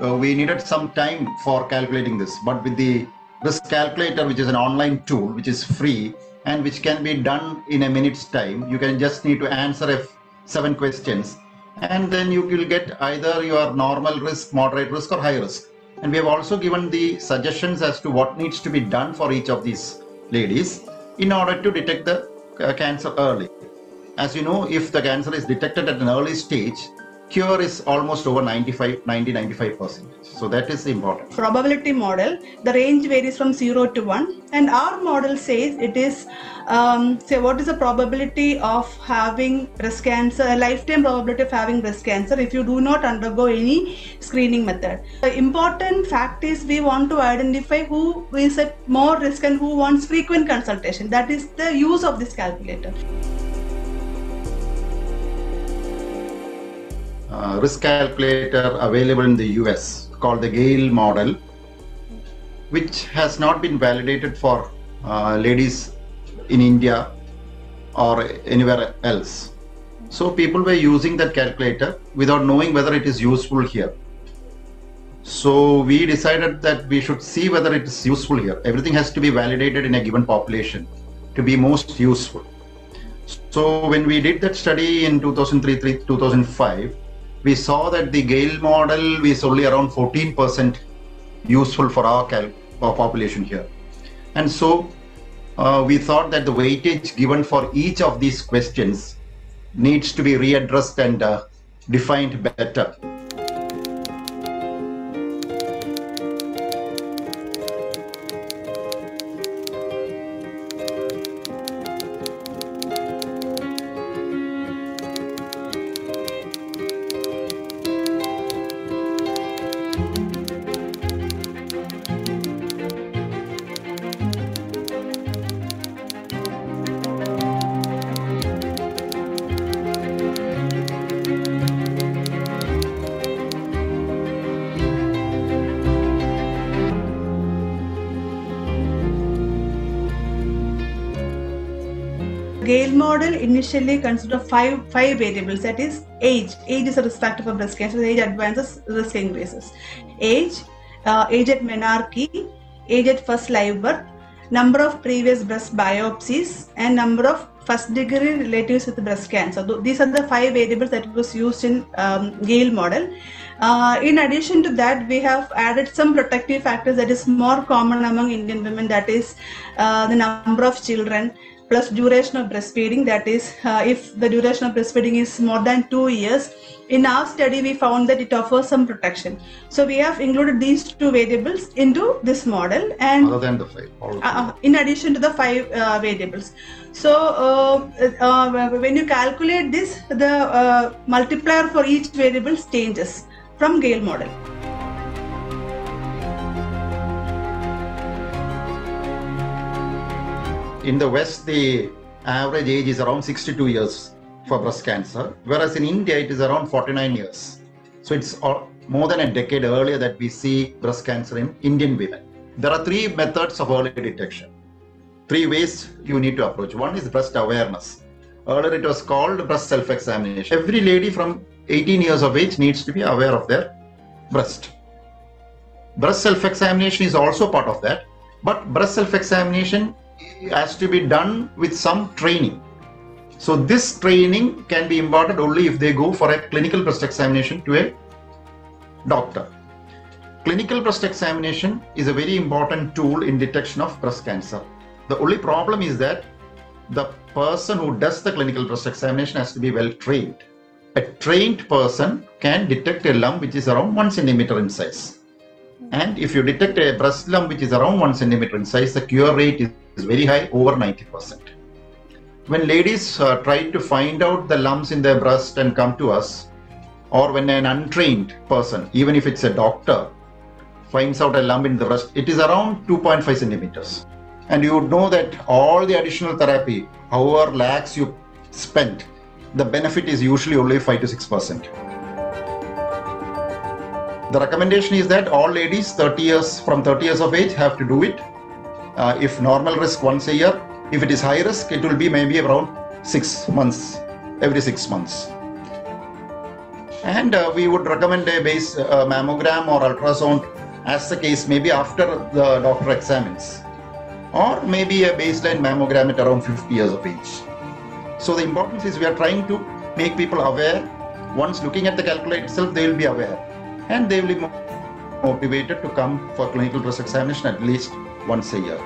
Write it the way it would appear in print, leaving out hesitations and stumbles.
we needed some time for calculating this. But with the risk calculator, which is an online tool, which is free and which can be done in a minute's time, you can just need to answer 7 questions, and then you will get either your normal risk, moderate risk, or high risk. And we have also given the suggestions as to what needs to be done for each of these ladies in order to detect the cancer early. As you know, if the cancer is detected at an early stage, cure is almost over 90-95%. So that is important. Probability model, the range varies from 0 to 1, and our model says it is, what is the probability of having breast cancer, a lifetime probability of having breast cancer if you do not undergo any screening method. The important fact is we want to identify who is at more risk and who wants frequent consultation. That is the use of this calculator. Risk calculator available in the US called the Gale model, which has not been validated for ladies in India or anywhere else. So people were using that calculator without knowing whether it is useful here. So we decided that we should see whether it is useful here. Everything has to be validated in a given population to be most useful. So when we did that study in 2003-2005, we saw that the Gale model is only around 14% useful for our population here. And so we thought that the weightage given for each of these questions needs to be readdressed and defined better. Gale model initially consists of five variables, that is age. Age is a risk factor for breast cancer. Age advances, risk increases. Age at menarche, age at first live birth, number of previous breast biopsies, and number of first degree relatives with breast cancer. These are the 5 variables that was used in Gale model. In addition to that, we have added some protective factors that is more common among Indian women, that is the number of children plus duration of breastfeeding, that is if the duration of breastfeeding is more than 2 years. In our study, we found that it offers some protection. So we have included these 2 variables into this model, and other than the 5, in addition to the 5 variables. So when you calculate this, the multiplier for each variable changes from Gale model. In the West, the average age is around 62 years for breast cancer, whereas in India it is around 49 years. So it's more than a decade earlier that we see breast cancer in Indian women. There are 3 methods of early detection. 3 ways you need to approach. One is breast awareness. Earlier it was called breast self-examination. Every lady from 18 years of age needs to be aware of their breast. Breast self-examination is also part of that, but breast self-examination has to be done with some training. So this training can be imparted only if they go for a clinical breast examination to a doctor. Clinical breast examination is a very important tool in detection of breast cancer. The only problem is that the person who does the clinical breast examination has to be well trained. A trained person can detect a lump which is around 1 centimeter in size. And if you detect a breast lump which is around 1 centimeter in size, the cure rate is very high, over 90%. When ladies try to find out the lumps in their breast and come to us, or when an untrained person, even if it's a doctor, finds out a lump in the breast, it is around 2.5 centimeters. And you would know that all the additional therapy, however lakhs you spend, the benefit is usually only 5 to 6%. The recommendation is that all ladies from 30 years of age have to do it. If normal risk, once a year. If it is high risk, it will be maybe around 6 months, every 6 months. And we would recommend a base mammogram or ultrasound as the case, maybe after the doctor examines, or maybe a baseline mammogram at around 50 years of age. So the importance is we are trying to make people aware. Once looking at the calculator itself, they will be aware and they will be motivated to come for clinical breast examination at least once a year.